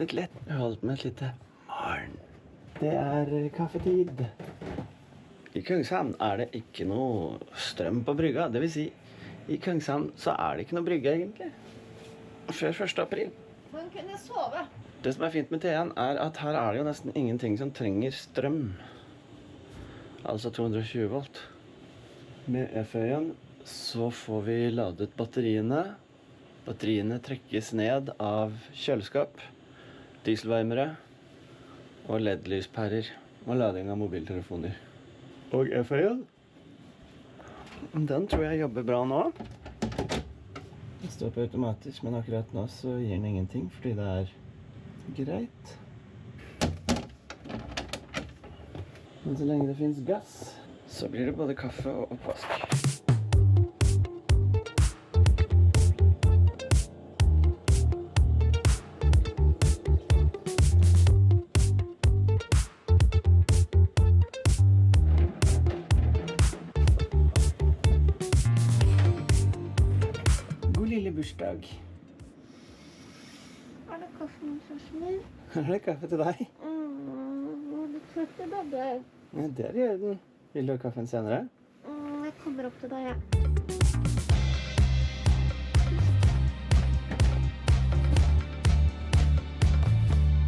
litt lett. Jeg har holdt med et lite morgen. Det kaffetid. I Kungshamn det ikke noe strøm på brygga. Det vil si, i Kungshamn så det ikke noe brygge egentlig. Før 1. april. Man kunne sove. Det som fint med Tean at her det jo nesten ingenting som trenger strøm. Altså 220 volt. Med E-føyen så får vi ladet batteriene. Batteriene trekkes ned av kjøleskap, dieselvarmere og LED-lyspærer og lading av mobiltelefoner. Og E-føyen, den tror jeg jobber bra nå. Den står på automatisk, men akkurat nå så gir den ingenting fordi det greit. Men så lenge det finnes gass, så blir det både kaffe og oppvask. God lille bursdag. Det kaffe med søsmer? Det kaffe til deg? Du trøtte babbe. Ja, det gjør den. Vil du ha kaffen senere? Jeg kommer opp til deg, ja.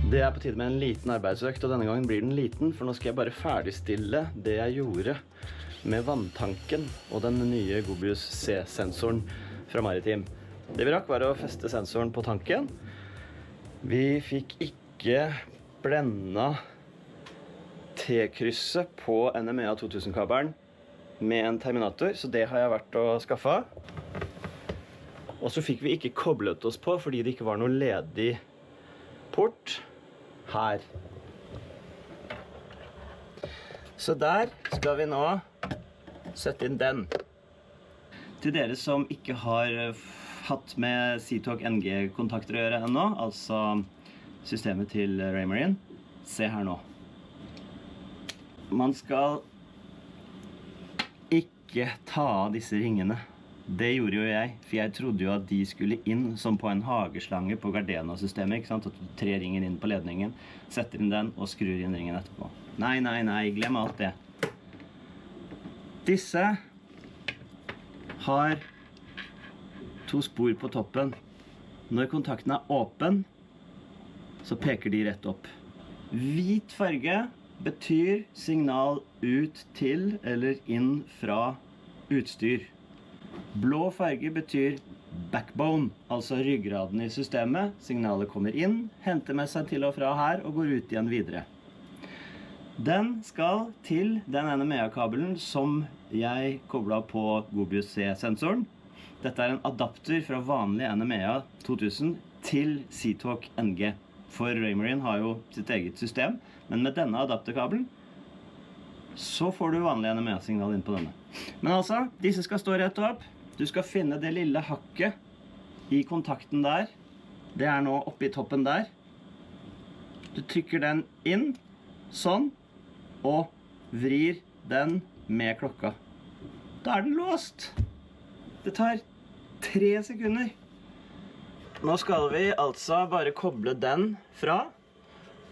Det på tide med en liten arbeidsøkt, og denne gangen blir den liten, for nå skal jeg bare ferdigstille det jeg gjorde med vanntanken og den nye Gobius C-sensoren fra Maritim. Det vi rakk var å feste sensoren på tanken. Vi fikk ikke blenda T-krysset på NMEA 2000-kabelen med en terminator, så det har jeg vært å skaffe. Og så fikk vi ikke koblet oss på fordi det ikke var noe ledig port her. Så der skal vi nå sette inn den. Til dere som ikke har hatt med Seatalk NG-kontakter å gjøre ennå, altså systemet til Raymarine, se her nå. Man skal ikke ta av disse ringene. Det gjorde jo jeg, for jeg trodde jo at de skulle inn som på en hageslange på Gardena-systemet, ikke sant? At du trer ringen inn på ledningen, setter inn den og skrur inn ringen etterpå. Nei, nei, nei, glem alt det. Disse har 2 spor på toppen. Når kontakten åpen, så peker de rett opp. Hvit farge betyr signal ut til eller inn fra utstyr. Blå farge betyr backbone, altså ryggraden i systemet. Signalet kommer inn, henter med seg til og fra her og går ut igjen videre. Den skal til den NMEA-kabelen som jeg koblet på Gobius C-sensoren. Dette en adapter fra vanlig NMEA 2000 til Seatalk NG. For Raymarine har jo sitt eget system, men med denne adapterkabelen så får du vanlig NMEA-signal inn på denne. Men altså, disse skal stå rett opp. Du skal finne det lille hakket i kontakten der. Det nå oppe i toppen der. Du trykker den inn, sånn, og vrir den med klokka. Da den låst. Det tar 3 sekunder. Nå skal vi altså bare koble den fra,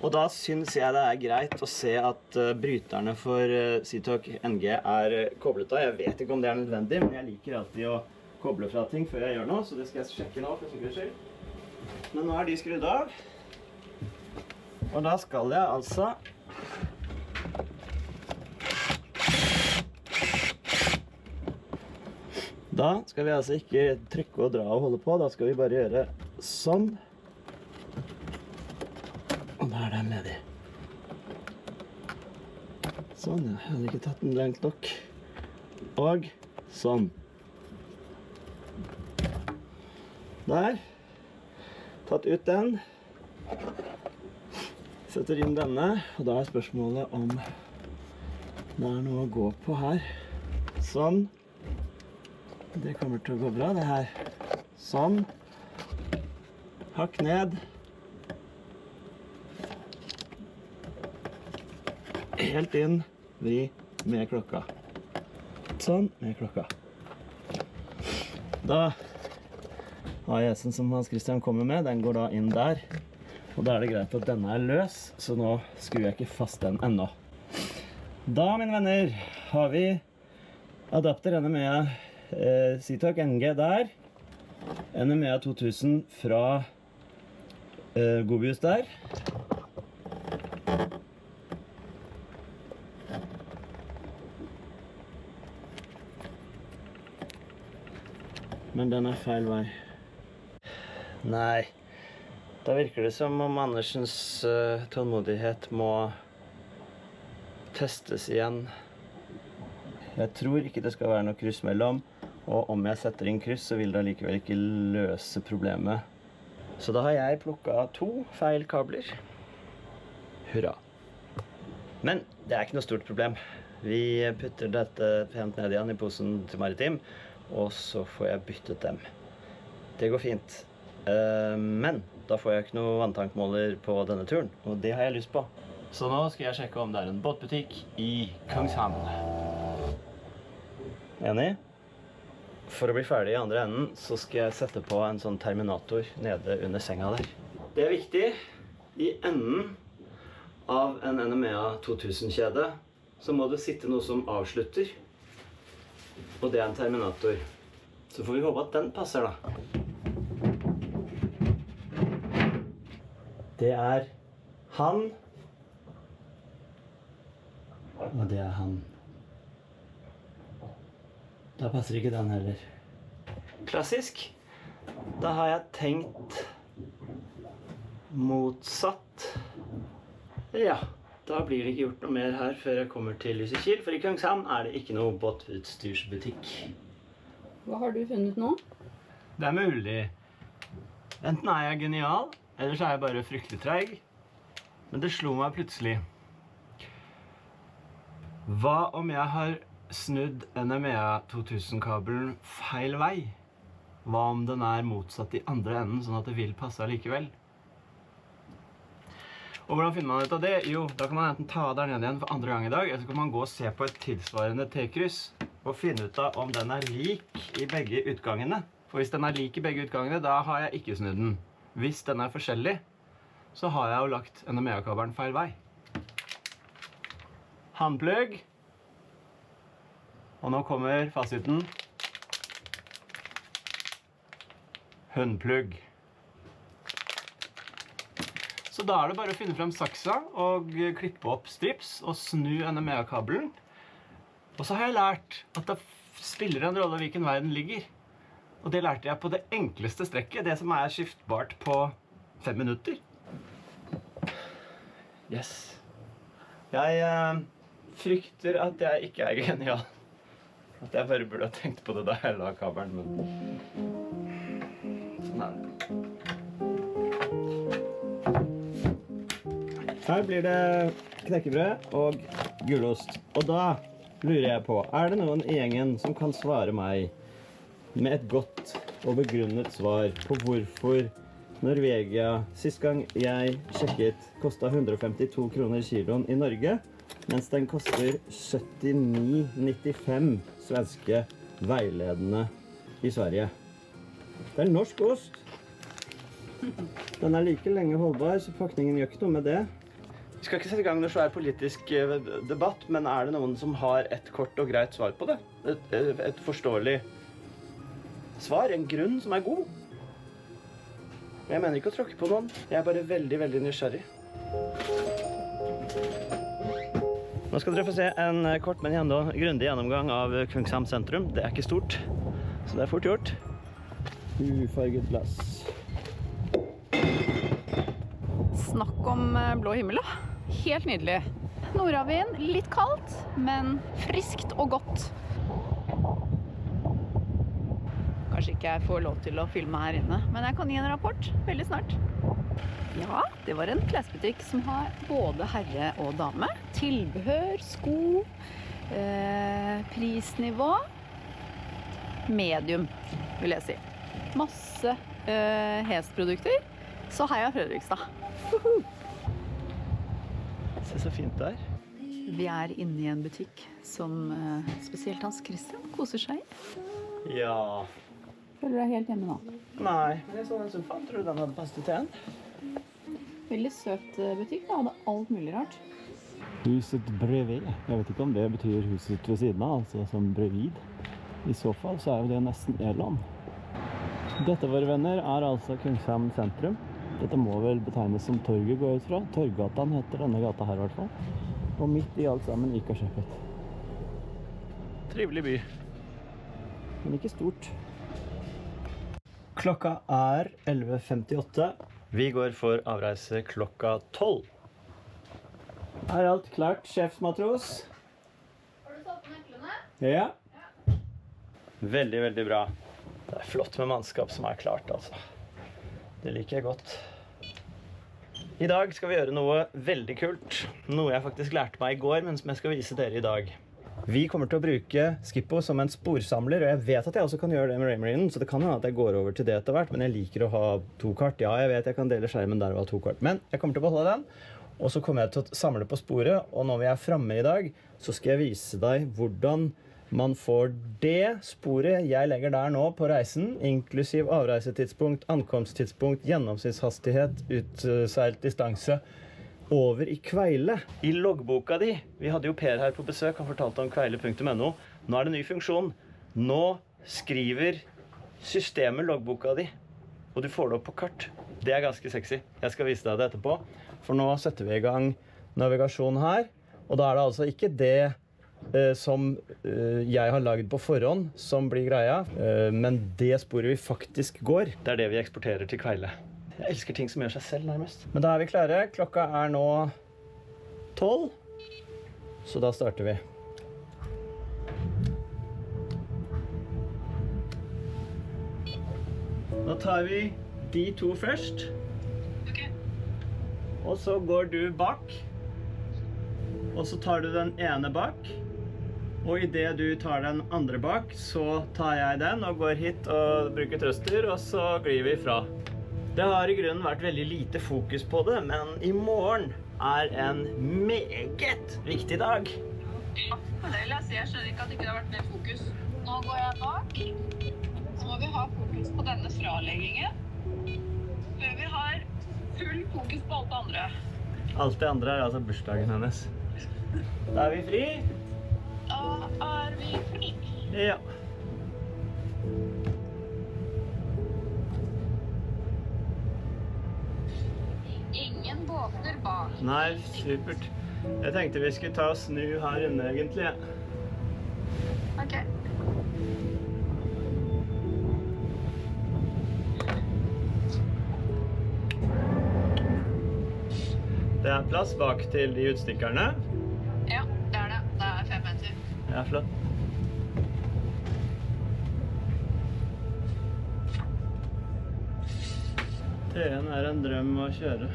og da synes jeg det greit å se at bryterne for Seatalk NG koblet av. Jeg vet ikke om det nødvendig, men jeg liker alltid å koble fra ting før jeg gjør noe, så det skal jeg sjekke nå for sikkerhets skyld. Men nå de skrudd av, og da skal jeg altså Da skal vi altså ikke trykke og dra og holde på, da skal vi bare gjøre sånn. Og da den ledig. Sånn, ja. Jeg hadde ikke tatt den langt nok. Og sånn. Der. Tatt ut den. Setter inn denne, og da spørsmålet om det noe å gå på her. Sånn. Det kommer til å gå bra, det her. Sånn. Hakk ned. Helt inn. Vri med klokka. Sånn, med klokka. Da har jeg som Hans Christian kommer med, den går da inn der. Og da er det greit at denne er løs, så nå skrur jeg ikke fast den ennå. Da, mine venner, har vi adapter NMEA Seatalk NG der. NMEA 2000 fra Gobius der. Men den er feil vei. Nei. Da virker det som om Andersens tålmodighet må testes igjen. Jeg tror ikke det skal være noe kryss mellom, og om jeg setter inn kryss, så vil det likevel ikke løse problemet. Så da har jeg plukket 2 feil kabler. Hurra. Men det er ikke noe stort problem. Vi putter dette pent ned igjen i posen til Maritim, og så får jeg byttet dem. Det går fint. Men da får jeg ikke noe vanntankmåler på denne turen, og det har jeg lyst på. Så nå skal jeg sjekke om det er en båtbutikk i Kungshamn. Enig? For å bli ferdig i andre enden, så skal jeg sette på en sånn terminator nede under senga der. Det er viktig. I enden av en NMEA 2000-kjede, så må det sitte noe som avslutter. Og det er en terminator. Så får vi håpe at den passer da. Det er han. Og det er han. Da passer ikke den heller. Klassisk. Da har jeg tenkt motsatt. Ja, da blir det ikke gjort noe mer her før jeg kommer til Lysekil, for i Kungshamn er det ikke noe båtutstyrsbutikk. Hva har du funnet nå? Det er mulig. Enten er jeg genial, eller så er jeg bare fryktelig treig. Men det slo meg plutselig. Hva om jeg har snudd NMEA 2000-kabelen feil vei? Hva om den er motsatt i andre enden, sånn at det vil passe likevel? Og hvordan finner man ut av det? Jo, da kan man enten ta der ned igjen for andre gang i dag, eller så kan man gå og se på et tilsvarende T-kryss og finne ut av om den er lik i begge utgangene. For hvis den er lik i begge utgangene, da har jeg ikke snudd den. Hvis den er forskjellig, så har jeg jo lagt NMEA-kabelen feil vei. Handplugg. Og nå kommer fasiten. Hundplugg. Så da er det bare å finne frem saksa og klippe opp strips og snu NMEA-kabelen. Og så har jeg lært at det spiller en rolle hvilken vei den ligger. Og det lærte jeg på det enkleste strekket, det som er skiftbart på 5 minutter. Yes. Jeg frykter at jeg ikke er genial. At jeg bare burde ha tenkt på det da jeg la kabelen, men... Sånn er det. Her blir det knekkebrød og gulost. Og da lurer jeg på, er det noen i gjengen som kan svare meg med et godt og begrunnet svar på hvorfor Norvegia, sist gang jeg sjekket, kostet 152 kroner kiloen i Norge, mens den koster 79,95 svenske veiledende i Sverige. Det er norsk ost. Den er like lenge holdbar, så pakningen gjør ikke noe med det. Vi skal ikke sette i gang noe svær politisk debatt, men er det noen som har et kort og greit svar på det? Et forståelig svar, en grunn som er god? Jeg mener ikke å tråkke på noen. Jeg er bare veldig, veldig nysgjerrig. Nå skal dere få se en kort, men enda grundig gjennomgang av Kungshamn sentrum. Det er ikke stort, så det er fort gjort. Ufarget glass. Snakk om blå himmel, da. Helt nydelig. Nordavind, litt kaldt, men friskt og godt. Kanskje ikke jeg får lov til å filme her inne, men jeg kan gi en rapport veldig snart. Ja, det var en klesbutikk som har både herre og dame. Tilbehør, sko, prisnivå, medium, vil jeg si. Masse hestprodukter, så heia Fredrikstad. Se så fint det er. Vi er inne i en butikk som spesielt Hans Christian koser seg i. Ja. Føler du deg helt hjemme nå? Nei, men jeg så den sofaen. Tror du den hadde passet til en? Veldig søt butikk, da. Hadde alt mulig rart. Huset Brevet. Jeg vet ikke om det betyr huset ved siden av, altså som brevid. I så fall så jo det nesten Irland. Dette, våre venner, altså Kungshamn sentrum. Dette må vel betegnes som torget går ut fra. Torggatan heter denne gata her i hvert fall. Og midt i alt sammen Ikersjøpet. Trivelig by. Men ikke stort. Klokka 11:58. Vi går for avreise klokka 12. Alt klart, sjefsmatros? Har du satt på nøklene? Ja. Veldig, veldig bra. Det flott med mannskap som klart, altså. Det liker jeg godt. I dag skal vi gjøre noe veldig kult. Noe jeg faktisk lærte meg i går, men som jeg skal vise dere i dag. Vi kommer til å bruke Skippo som en sporsamler, og jeg vet at jeg også kan gjøre det med Raymarinen, så det kan jo at jeg går over til det etter hvert, men jeg liker å ha 2 kart. Ja, jeg vet jeg kan dele skjermen der og ha 2 kart, men jeg kommer til å beholde den. Og så kommer jeg til å samle på sporet, og når vi fremme i dag, så skal jeg vise deg hvordan man får det sporet jeg legger der nå på reisen, inklusiv avreisetidspunkt, ankomsttidspunkt, gjennomsnittshastighet, utseilt distanse, over i Kveile. I loggboka di, vi hadde jo Per her på besøk, han fortalte om kveile.no. Nå det ny funksjon. Nå skriver systemet loggboka di, og du får det opp på kart. Det ganske sexy. Jeg skal vise deg det etterpå. For nå setter vi i gang navigasjon her, og da det altså ikke det som jeg har laget på forhånd som blir greia, men det sporet vi faktisk går, det det vi eksporterer til Kveile. Jeg elsker ting som gjør seg selv nærmest. Men da vi klare. Klokka nå 12, så da starter vi. Da tar vi de 2 først. Og så går du bak, og så tar du den ene bak, og i det du tar den andre bak, så tar jeg den og går hit og bruker trøster, og så glir vi fra. Det har i grunnen vært veldig lite fokus på det, men i morgen en meget viktig dag. Ja, jeg skjønner ikke at det ikke har vært mer fokus. Nå går jeg bak, så må vi ha fokus på denne fraleggingen, før vi har full fokus på alt det andre. Alt det andre altså bursdagen hennes. Da vi fri. Da vi fri. Ja. Ingen båter bak. Nei, supert. Jeg tenkte vi skulle ta og snu her inne egentlig. Ok. Det plass bak til de utstikkerne. Ja, det det. Det 5 meter. Ja, flott. T1 en drøm å kjøre.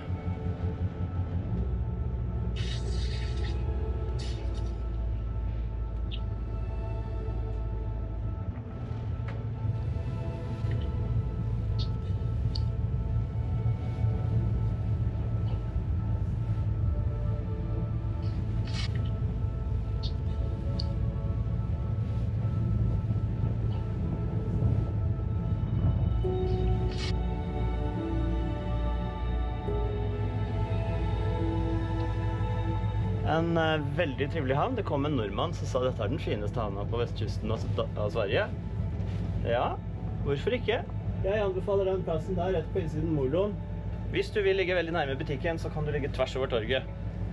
En veldig trivelig havn. Det kom en nordmann som sa dette den fineste havna på vestkysten av Sverige. Ja, hvorfor ikke? Jeg anbefaler den plassen der rett på innsiden Moloen. Hvis du vil ligge veldig nærme butikken, så kan du ligge tvers over torget.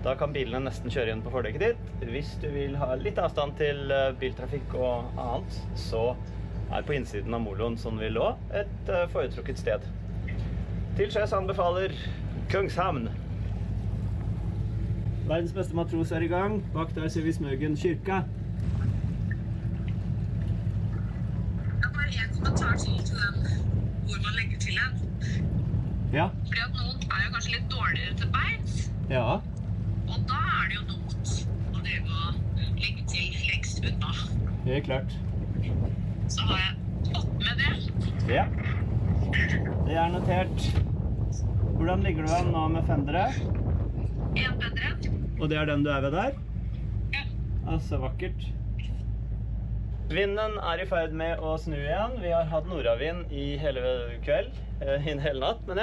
Da kan bilene nesten kjøre igjen på fordekket ditt. Hvis du vil ha litt avstand til biltrafikk og annet, så på innsiden av Moloen, sånn vi lå, et foretrukket sted. Til sjøs anbefaler Kungshamn. Verdens beste matros i gang. Bak der ser vi Smøgen kyrka. Bare en kommentar til den hvor man legger til den. Ja. Fordi at noen jo kanskje litt dårligere til beins. Ja. Og da det jo dumt å drive og legge til lengst unna. Det klart. Så har jeg fått med det. Ja. Det notert. Hvordan ligger du an nå med fendere? En bedre. Og det den du ved der? Ja. Altså, vakkert. Vinden i ferd med å snu igjen. Vi har hatt nordavind i hele kveld, i hele natt, men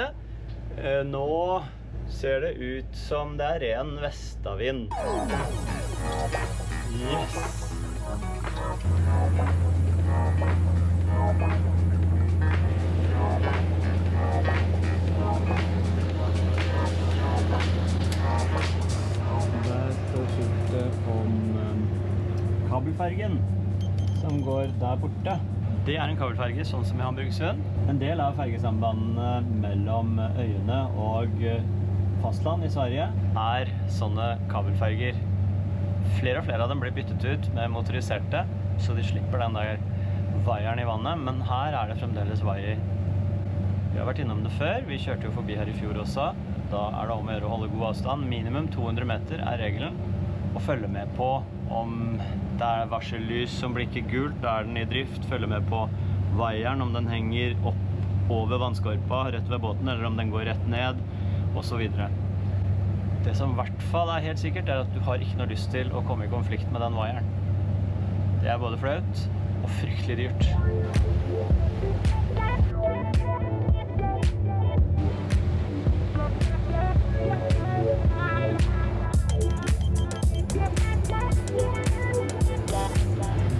nå ser det ut som det ren vestavind. Yes! Der står skiltet om kabelfergen som går der borte. Det en kabelferge, sånn som i Hamburgsund. En del av fergesambandene mellom øyene og fastland i Sverige sånne kabelferger. Flere og flere av dem blir byttet ut med motoriserte, så de slipper den der vaieren i vannet, men her det fremdeles vaier. Vi har vært innom det før, vi kjørte jo forbi her i fjor også. Da det om å gjøre å holde god avstand. Minimum 200 meter regelen. Og følge med på om det varsellys som blinker gult, da den i drift. Følge med på vaieren, om den henger opp over vannskorpa rett ved båten, eller om den går rett ned, og så videre. Det som I hvert fall helt sikkert at du har ikke noe lyst til å komme i konflikt med den vaieren. Det både flaut og fryktelig dyrt.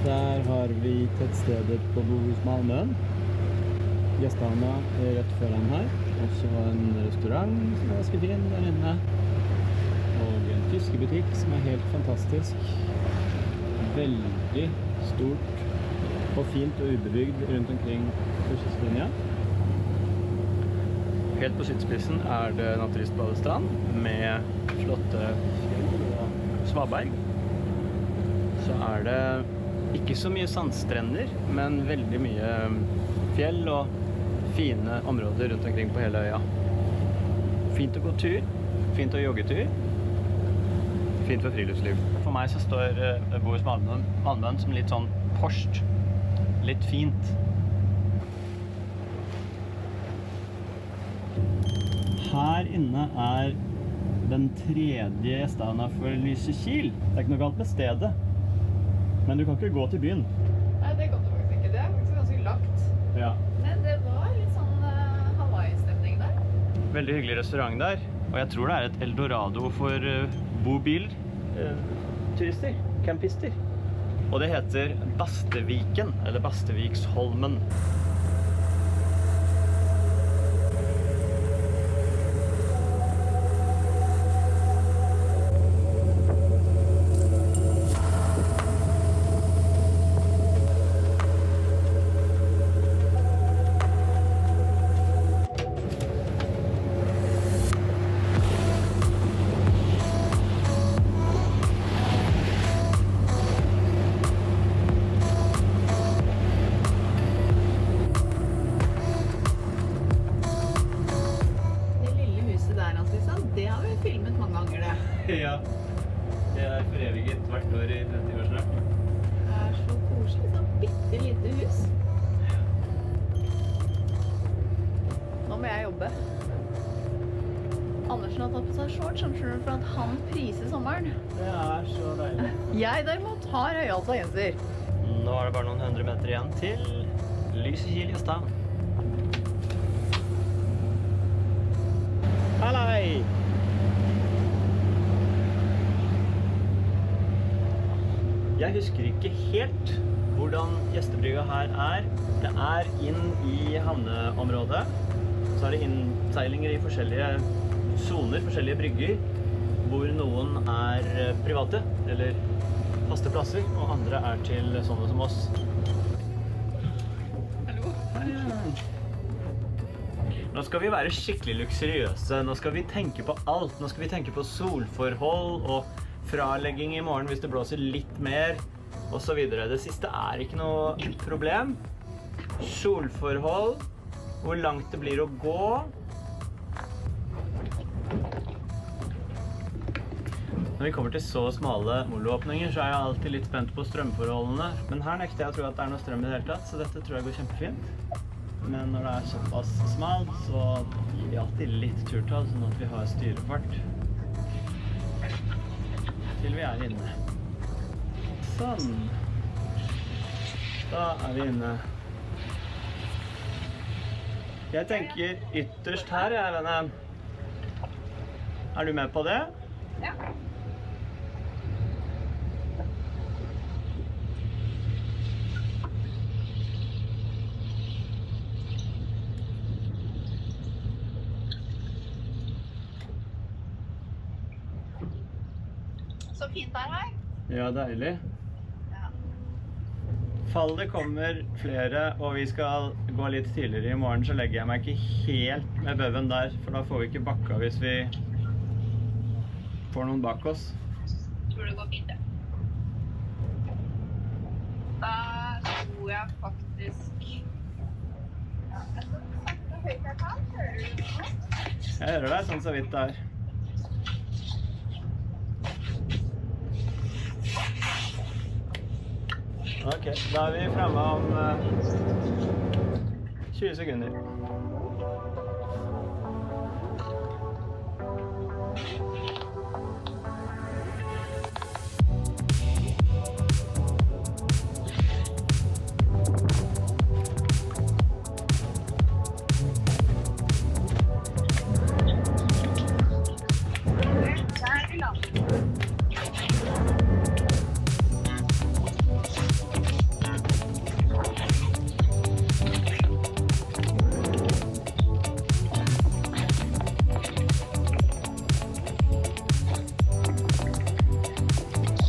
Der har vi tettstedet på Bohus Malmön. Gjesthavna rett foran her. Også en restaurant som ganske fin der inne. Og en fiskebutikk som helt fantastisk. Veldig stort og fint og ubebygd rundt omkring på kystlinja. Helt på sydspissen det naturistbadestrand med flotte fjell og svaberg. Så det ikke så mye sandstrender, men veldig mye fjell og fine områder rundt omkring på hele øya. Fint å gå tur, fint å joggetur, fint for friluftsliv. For meg så står Bohus Malmön som litt sånn porscht, litt fint. Her inne den tredje gjesthavna for Lysekil. Det ikke noe galt med stedet. Men du kan ikke gå til byen. Nei, det kan du faktisk ikke. Det faktisk ganske lagt. Ja. Men det var litt sånn Hawaii-stemning der. Veldig hyggelig restaurant der. Og jeg tror det et Eldorado for bobil turister, campister. Og det heter Basteviken, eller Basteviksholmen. Ja, det foreviget hvert år I 30 år snart. Det så koselig, sånn bitte lite hus. Nå må jeg jobbe. Andersen har tatt på seg shorts, skjønner du, for at han priser sommeren. Det så deilig. Jeg derimot har høyhalsa genser. Nå det bare noen 100 meter igjen til Lysekil gjesthavn. Hallei! Jeg husker ikke helt hvordan gjestebrygga her Det inn I havneområdet. Så det innseilinger I forskjellige zoner, forskjellige brygger, hvor noen private, eller faste plasser, og andre til sånne som oss. Hallo? Nå skal vi være skikkelig luksuriøse. Nå skal vi tenke på alt. Nå skal vi tenke på solforhold og fralegging I morgen hvis det blåser litt mer, og så videre. Det siste ikke noe problem. Solforhold, hvor langt det blir å gå. Når vi kommer til så smale moloåpninger, så jeg alltid litt spent på strømforholdene. Men her nekter jeg å tro at det noe strøm I det hele tatt, så dette tror jeg går kjempefint. Men når det såpass smalt, så gir vi alltid litt turtall, sånn at vi har styrefart. Til vi inne. Sånn. Da vi inne. Jeg tenker ytterst her, venne. Er du med på det? Ja. Så fint det her. Ja, deilig. Ja. Fall det kommer flere, og vi skal gå litt tidligere i morgen, så legger jeg meg ikke helt med bøven der, for da får vi ikke bakka hvis vi får noen bak oss. Tror det går fint, ja. Da tror jeg faktisk... Ja, jeg skal sakte høyt jeg kan. Hører du noe? Jeg hører deg sånn så vidt der. Ok, da er vi fremme om 20 sekunder. Der er vi landet.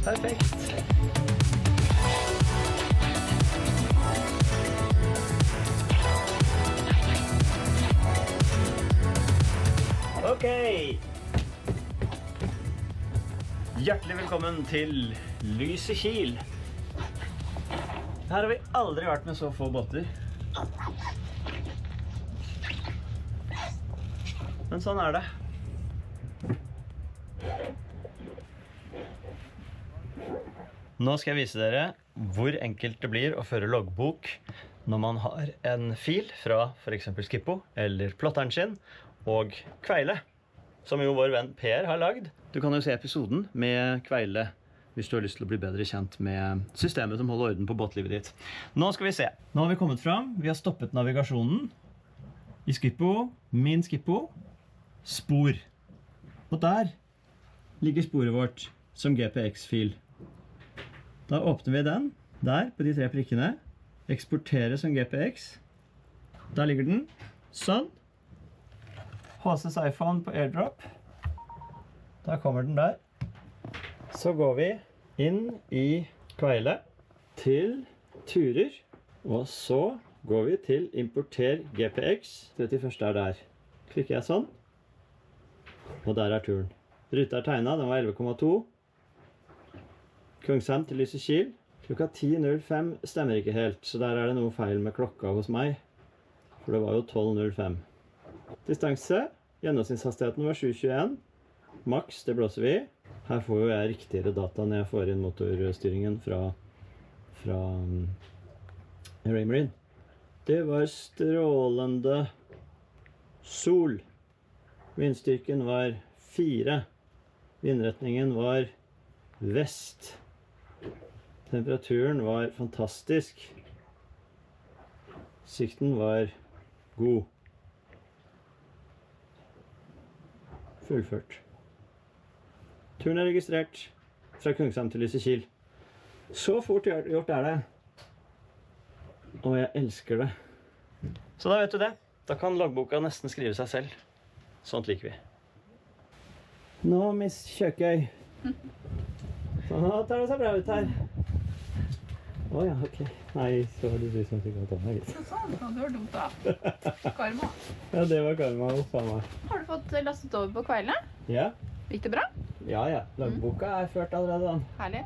Perfekt. Ok. Hjertelig velkommen til Lysekil. Her har vi aldri vært med så få båter. Men sånn er det. Nå skal jeg vise dere hvor enkelt det blir å føre loggbok når man har en fil fra for eksempel Skippo eller plotteren sin og Kveile, som jo vår venn Per har lagd. Du kan jo se episoden med Kveile hvis du har lyst til å bli bedre kjent med systemet som holder orden på båtlivet ditt. Nå skal vi se. Nå har vi kommet fram. Vi har stoppet navigasjonen i Skippo, min Skippo, spor. Og der ligger sporet vårt som GPX-fil. Da åpner vi den, der, på de 3 prikkene. Eksportere som GPX. Der ligger den. Sånn. HC's iPhone på AirDrop. Der kommer den der. Så går vi inn i Kveile til turer. Og så går vi til importer GPX. 31. er der. Klikker jeg sånn. Og der er turen. Ruta er tegnet, den var 11,2. Kungshamn til Lysekil. Klokka 10.05 stemmer ikke helt, så der er det noe feil med klokka hos meg. For det var jo 12.05. Distanse. Gjennomsnittshastigheten var 7,21. Maks, det blåser vi. Her får jo jeg riktigere data når jeg får inn motorstyringen fra Raymarine. Det var strålende sol. Vindstyrken var 4. Vindretningen var vest. Temperaturen var fantastisk. Sikten var god. Fullført. Turen er registrert fra Kungshamn til Lysekil. Så fort gjort er det. Og jeg elsker det. Så da vet du det. Da kan loggboka nesten skrive seg selv. Sånt liker vi. Nå, Miss Kjøkøy. Nå tar det seg bra ut her. Åja, ok. Nei, så var det du som fikk ta meg litt. Sånn, det var dumt da. Karma. Ja, det var karma hos meg. Har du fått lastet over på Kveile? Ja. Gikk det bra? Ja, ja. Loggboka er ført allerede. Herlig.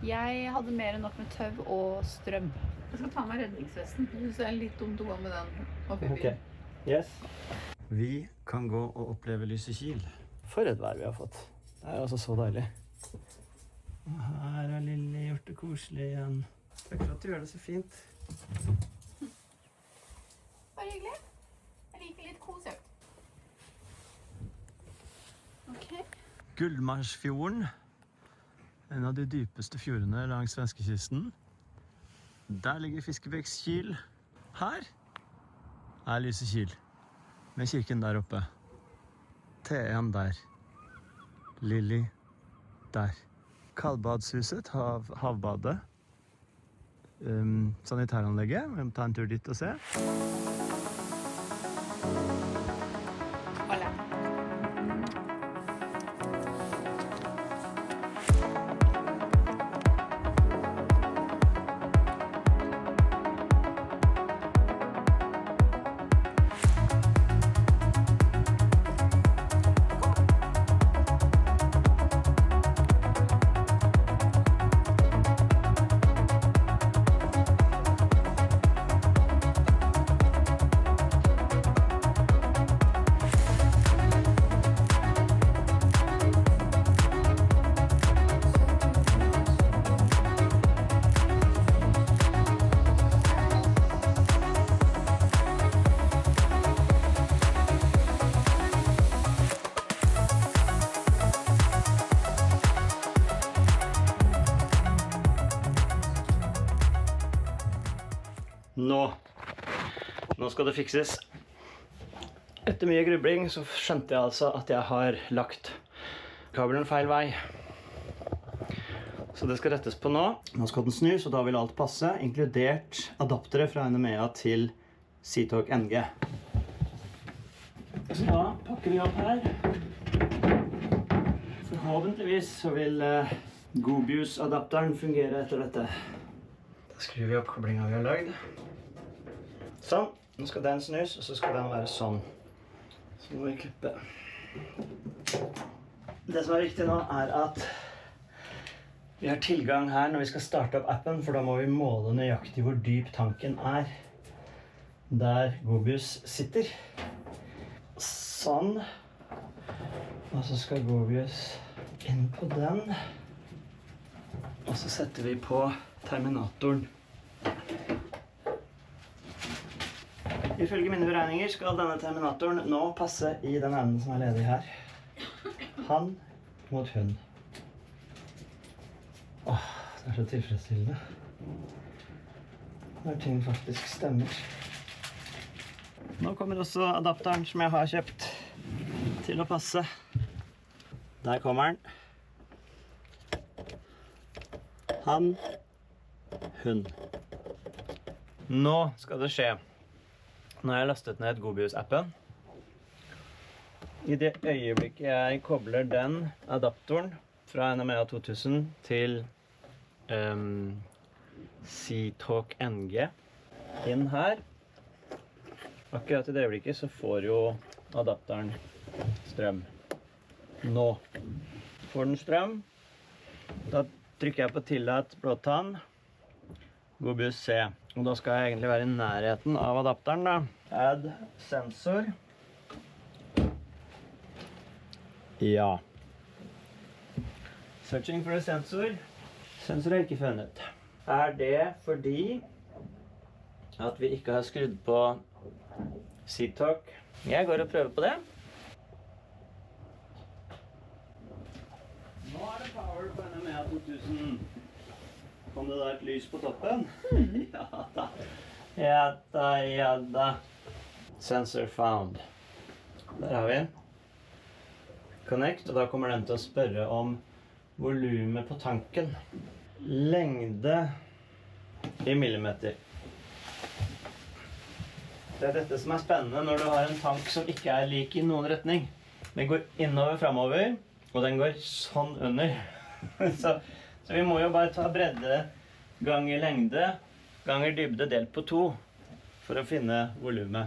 Jeg hadde mer enn nok med tøv og strøm. Jeg skal ta meg redningsvesten. Jeg synes det er litt dumt å gå med den oppe i byen. Ok. Yes. Vi kan gå og oppleve Lysekil. For et vær vi har fått. Det er altså så deilig. Og her har Lille gjort det koselig igjen. Takk for at du gjør det så fint. Bare hyggelig. Jeg liker litt kos, jeg. Ok. Gullmarsfjorden. En av de dypeste fjordene langs svenskekysten. Der ligger Fiskebækskil. Her er Lysekil. Med kirken der oppe. T1 der. Lily der. Kaldbadshuset, havbadet. Sanitæranlegget. Vi må ta en tur dit og se. Nå skal det fikses. Etter mye grubling så skjønte jeg altså at jeg har lagt kabelen feil vei. Så det skal rettes på nå. Nå skal den snus, og da vil alt passe, inkludert adaptere fra NMEA til Seatalk NG. Så da pakker vi opp her. Forhåpentligvis så vil Gobius-adapteren fungere etter dette. Da skrur vi opp koblingen vi har lagd. Sånn. Nå skal den snus, og så skal den være sånn. Så må vi klippe. Det som er viktig nå er at vi har tilgang her når vi skal starte opp appen, for da må vi måle nøyaktig hvor dyp tanken er der Gobius sitter. Sånn. Og så skal Gobius inn på den. Og så setter vi på terminatoren. Ifølge mine beregninger skal denne terminatoren nå passe i den enden som er ledig her. Han mot hun. Åh, det er så tilfredsstillende. Når ting faktisk stemmer. Nå kommer også adapteren som jeg har kjøpt til å passe. Der kommer den. Han, hun. Nå skal det skje. Nå har jeg lastet ned Gobius-appen. I det øyeblikket jeg kobler den adaptoren fra NMEA 2000 til Seatalk NG inn her, akkurat i det øyeblikket så får jo adapteren strøm. Nå får den strøm. Da trykker jeg på tillat blåtann. Gobius C. Og da skal jeg egentlig være i nærheten av adapteren da. Add sensor. Ja. Searching for a sensor. Sensor er ikke funnet. Er det fordi at vi ikke har skrudd på Seatalk? Jeg går og prøver på det. Nå er det power på NMEA 2000. Kom det da et lys på toppen? Ja da. Ja da, ja da. Sensor found. Der har vi. Connect, og da kommer den til å spørre om volumet på tanken. Lengde i millimeter. Det er dette som er spennende når du har en tank som ikke er lik i noen retning. Den går innover, fremover, og den går sånn under. Så vi må jo bare ta bredde ganger lengde ganger dybde delt på 2 for å finne volumet.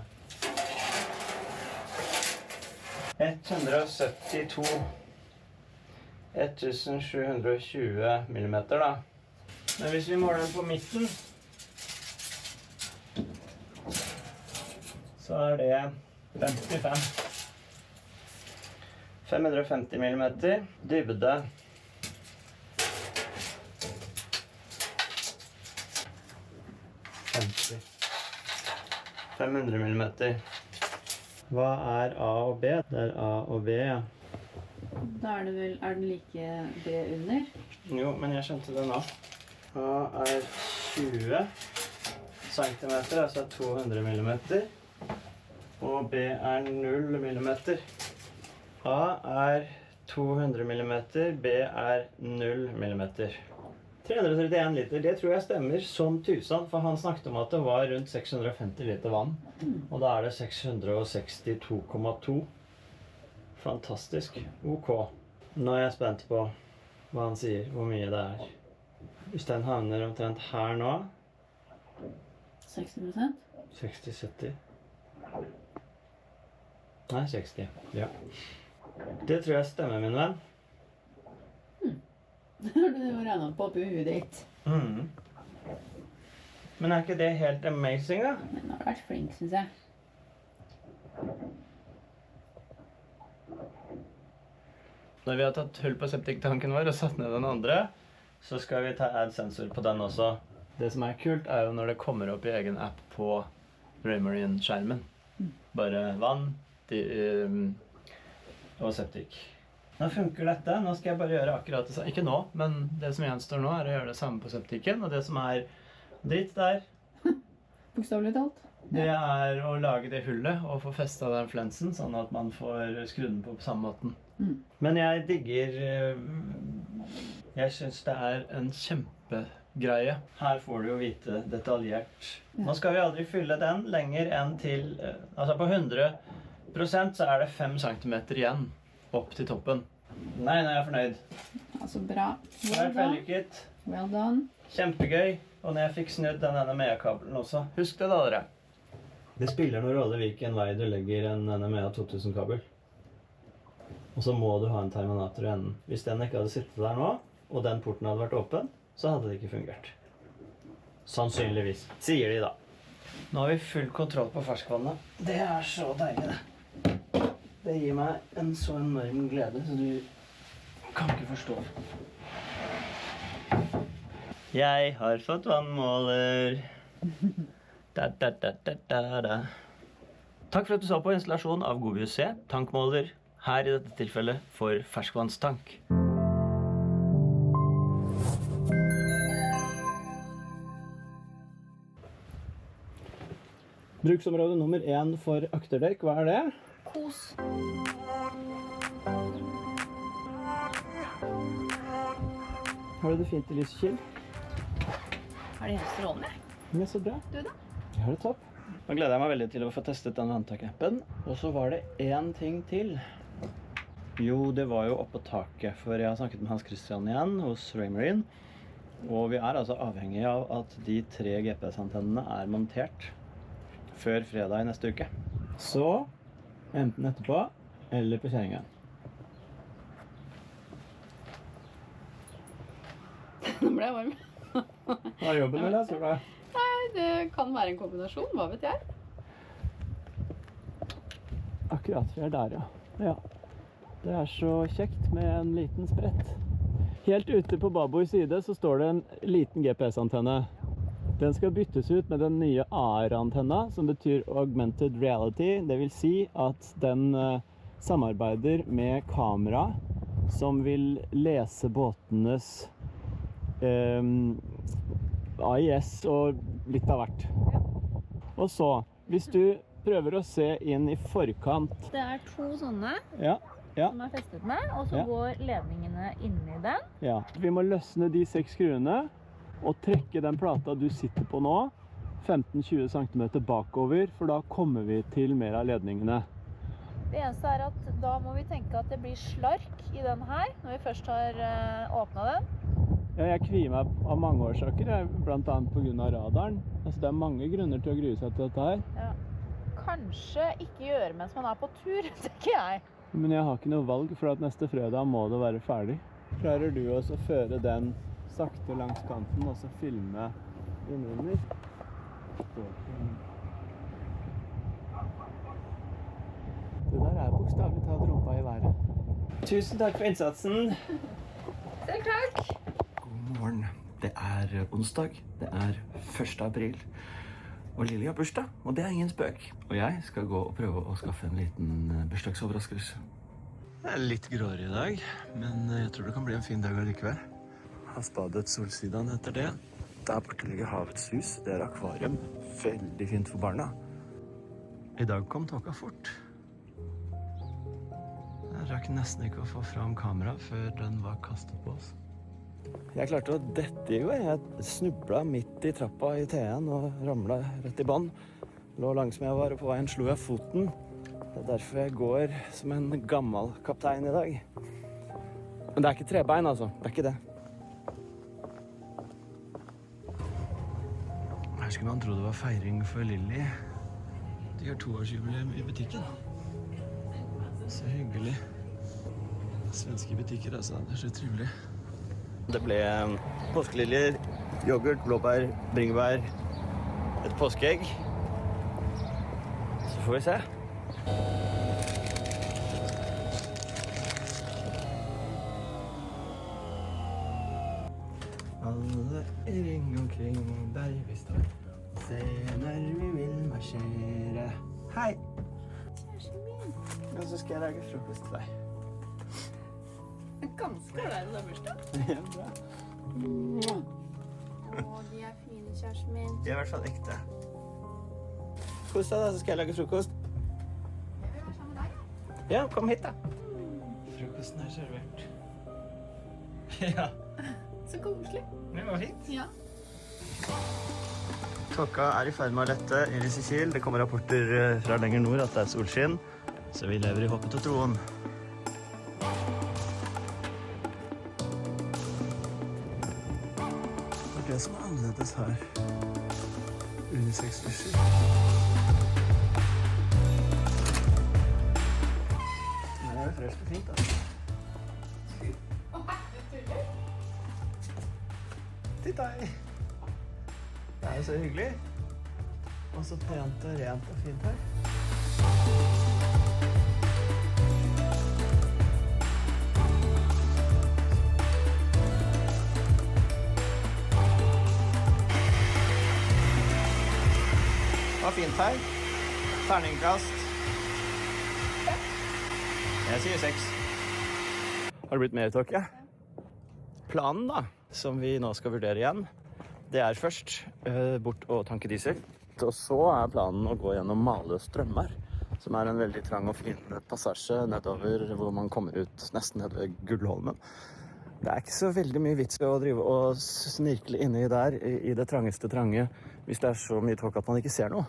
172 1720 millimeter da. Men hvis vi måler den på midten, så er det 55. 550 millimeter dybde. 500 millimeter. Hva er A og B? Det er A og B, ja. Da er den like B under? Jo, men jeg skjønte det nå. A er 20 centimeter, altså 200 millimeter. Og B er 0 millimeter. A er 200 millimeter, B er 0 millimeter. 331 liter, det tror jeg stemmer som tusen, for han snakket om at det var rundt 650 liter vann. Og da er det 662,2. Fantastisk. Ok. Nå er jeg spent på hva han sier, hvor mye det er. Hvis den havner omtrent her nå, 60%? 60-70. Nei, 60. Ja. Det tror jeg stemmer, min venn. Det har du regnet på huet ditt. Men er ikke det helt amazing, da? Men nå har du vært flink, synes jeg. Når vi har tatt hull på septiktanken vår og satt ned den andre, så skal vi ta add sensor på den også. Det som er kult er jo når det kommer opp i egen app på Raymarine-skjermen. Bare vann og septik. Nå funker dette. Nå skal jeg bare gjøre akkurat det samme. Ikke nå, men det som gjenstår nå er å gjøre det samme på septiken. Og det som er dritt der, Bokstavlig talt. det er å lage det hullet og få festet den flensen, sånn at man får skrudd den på samme måten. Men jeg digger... Jeg synes det er en kjempegreie. Her får du jo vite detaljert. Nå skal vi aldri fylle den lenger enn til... Altså på 100% så er det 5 cm igjen opp til toppen. Nei, nå er jeg fornøyd. Altså bra. Det har vært vellykket. Well done. Kjempegøy. Og når jeg fikk snudd denne NMEA-kabelen også. Husk det da, dere. Det spiller noen rolle hvilken vei du legger en NMEA 2000-kabel. Og så må du ha en terminator i enden. Hvis den ikke hadde sittet der nå, og den porten hadde vært åpen, så hadde det ikke fungert. Sannsynligvis. Sier de da. Nå har vi full kontroll på ferskvannet. Det er så deilig, det. Det gir meg en så enorm glede, så du kan ikke forstå. Jeg har fått vannmåler. Da, da, da, da, da, da. Takk for at du så på installasjon av Gobius C, tankmåler, her i dette tilfellet for ferskvannstank. Bruksområde nummer 1 for akterdekk, hva er det? Kos. Har du det fint i lysekil? Er det helt strålende? Ja, så bra. Du da? Jeg har det topp. Nå gleder jeg meg veldig til å få testet den vanntak-appen. Og så var det en ting til. Jo, det var jo oppe på taket, for jeg har snakket med Hans Christian igjen hos Raymarine. Og vi er altså avhengig av at de 3 GPS-antennene er montert før fredag i neste uke. Så, enten etterpå, eller på kjøringen. Nå ble jeg varm. Hva er jobben, eller? Så bra. Nei, det kan være en kombinasjon, hva vet jeg? Akkurat, vi er der, ja. Ja. Det er så kjekt med en liten sprett. Helt ute på babord side så står det en liten GPS-antenne. Den skal byttes ut med den nye AR-antenna, som betyr Augmented Reality. Det vil si at den samarbeider med kamera som vil lese båtenes AIS og litt av hvert. Og så, hvis du prøver å se inn i forkant. Det er 2 sånne Ja. som er festet med, og så Ja. går ledningene inni den. Ja. Vi må løsne de 6 skruene og trekke den plata du sitter på nå 15-20 cm bakover, for da kommer vi til mer av ledningene. Det eneste er at da må vi tenke at det blir slark i den her, når vi først har åpnet den. Ja, jeg kvier meg av mange årsaker, blant annet på grunn av radaren. Altså, det er mange grunner til å grue seg til dette her. Ja. Kanskje ikke gjøre mens man er på tur, tenker jeg. Men jeg har ikke noe valg, for at neste fredag må det være ferdig. Klarer du også å føre den sakte langs kanten, og så filme innunder? Det der er bokstavlig talt rumpa i været. Tusen takk for innsatsen. Selv takk. God morgen. Det er onsdag. Det er 1. april. Og Lili har bursdag, og det er ingen spøk. Og jeg skal gå og prøve å skaffe en liten bursdagsoverraskelse. Det er litt gråere i dag, men jeg tror det kan bli en fin dag allikevel. Havsbadet Solsidan heter det. Der borte ligger Havets hus. Det er akvarium. Veldig fint for barna. I dag kom tåka fort. Jeg rakk rakk nesten ikke å få fram kamera før den var kastet på oss. Jeg klarte å dette i går. Jeg snublet midt i trappa i T1 og ramlet rett i bånd. Lå langs som jeg var, og på veien slo jeg foten. Det er derfor jeg går som en gammel kaptein i dag. Men det er ikke trebein, altså. Det er ikke det. Her skulle man tro det var feiring for Lilly. De har 2-årsjubileum i butikken. Så hyggelig. Svenske butikker, altså. Det er så trivelig. Det ble påskeliljer, yoghurt, blåbær, bringebær, et påskeegg. Så får vi se. Alle i ring omkring der vi står. Se når vi vil marsjere. Hei! Kjæresten min. Og så skal jeg lage frokost til deg. Ganske ålreit, det er bursdag. Ja, bra. Å, de er fine, kjæresten min. De er i hvert fall ekte. Kos deg da, så skal jeg lage frokost. Jeg vil være sammen med deg. Ja, kom hit da. Frokosten er servert. Ja, Så koselig. det var fint. Ja. Tåka er i ferd med å lette i Lysekil. Det kommer rapporter fra lenger nord at det er solskinn, så vi lever i håpet og troen. Det som er annerledes her. Unisex-dusjer. Det er fresht og fint, da. Titt deg! Det er jo så hyggelig. Og så pent og rent og fint her. Det var fint her. Terningkast. Jeg sier 6. Har det blitt mer tåke? Planen da, som vi nå skal vurdere igjen, det er først bort og tanke diesel. Og så er planen å gå gjennom Malø Strømmar, som er en veldig trang og fin passasje nedover hvor man kommer ut nesten ned ved Gullholmen. Det er ikke så veldig mye vits å drive og snirkle inni der i det trangeste trange hvis det er så mye tåke at man ikke ser noe.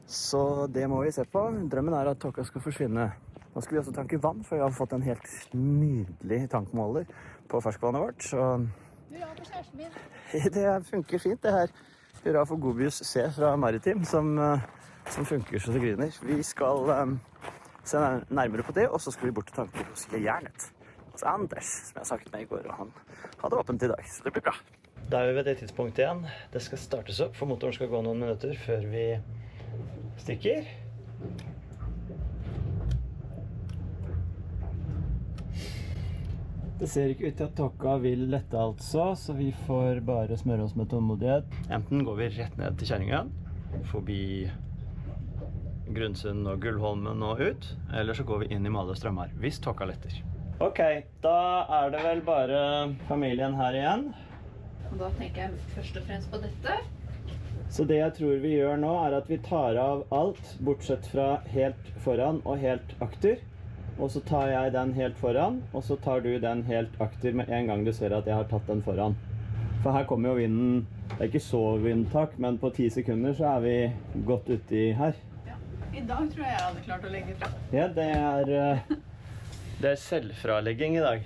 Så det må vi se på. Drømmen er at tåka skal forsvinne. Nå skal vi også tanke vann, for vi har fått en helt nydelig tankmåler på ferskvannet vårt. Så Hurra for kjæresten min. det funker fint det her. Hurra for Gobius C fra Maritim, som funker så det griner. Vi skal se nærmere på det, og så skal vi bort og tanke hos Jernet. Hos Anders, som jeg snakket med i går, og han hadde åpent i dag, så det blir bra. Da er vi ved det tidspunktet igjen. Det skal startes opp, for motoren skal gå noen minutter før vi stikker. Det ser ikke ut til at tåka vil lette altså, så vi får bare smøre oss med tålmodighet. Enten går vi rett ned til Kjerringa, forbi Grunnsund og Gullholmen og ut, eller så går vi inn i Malø Strømmar, hvis tåka letter. Ok, da er det vel bare familien her igjen. Og da tenker jeg først og fremst på dette. Så det jeg tror vi gjør nå er at vi tar av alt, bortsett fra helt foran og helt akter. Og så tar jeg den helt foran, og så tar du den helt akter med en gang du ser at jeg har tatt den foran. For her kommer jo vinden, det er ikke så vindtak, men på 10 sekunder så er vi godt uti her. Ja. I dag tror jeg hadde klart å legge fra. Ja, det er selvfralegging i dag.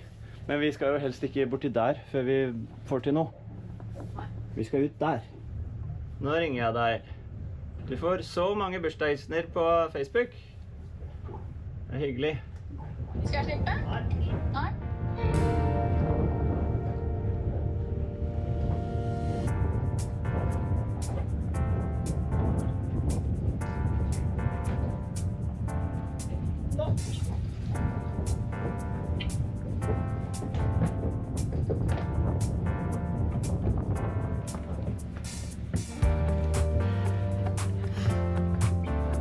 Men vi skal jo helst ikke borti der før vi får til noe. Vi skal ut der. Nå ringer jeg deg. Du får så mange bursdagshilsener på Facebook. Det er hyggelig. Skal jeg slippe? Nei.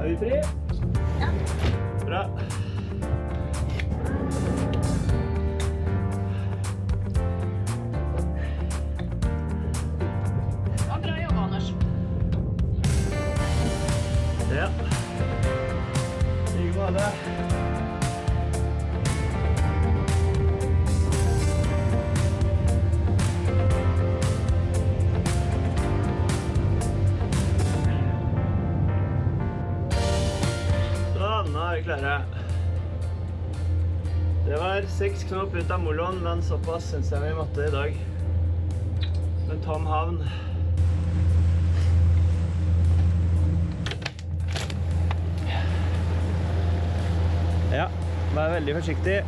Er vi fri? Ja. Bra. Ja, bra jobba, Anders. Ja. I like måte. dere. Det var 6 knop ut av moloen, men såpass synes jeg vi måtte i dag. En tom havn. Ja, vær veldig forsiktig.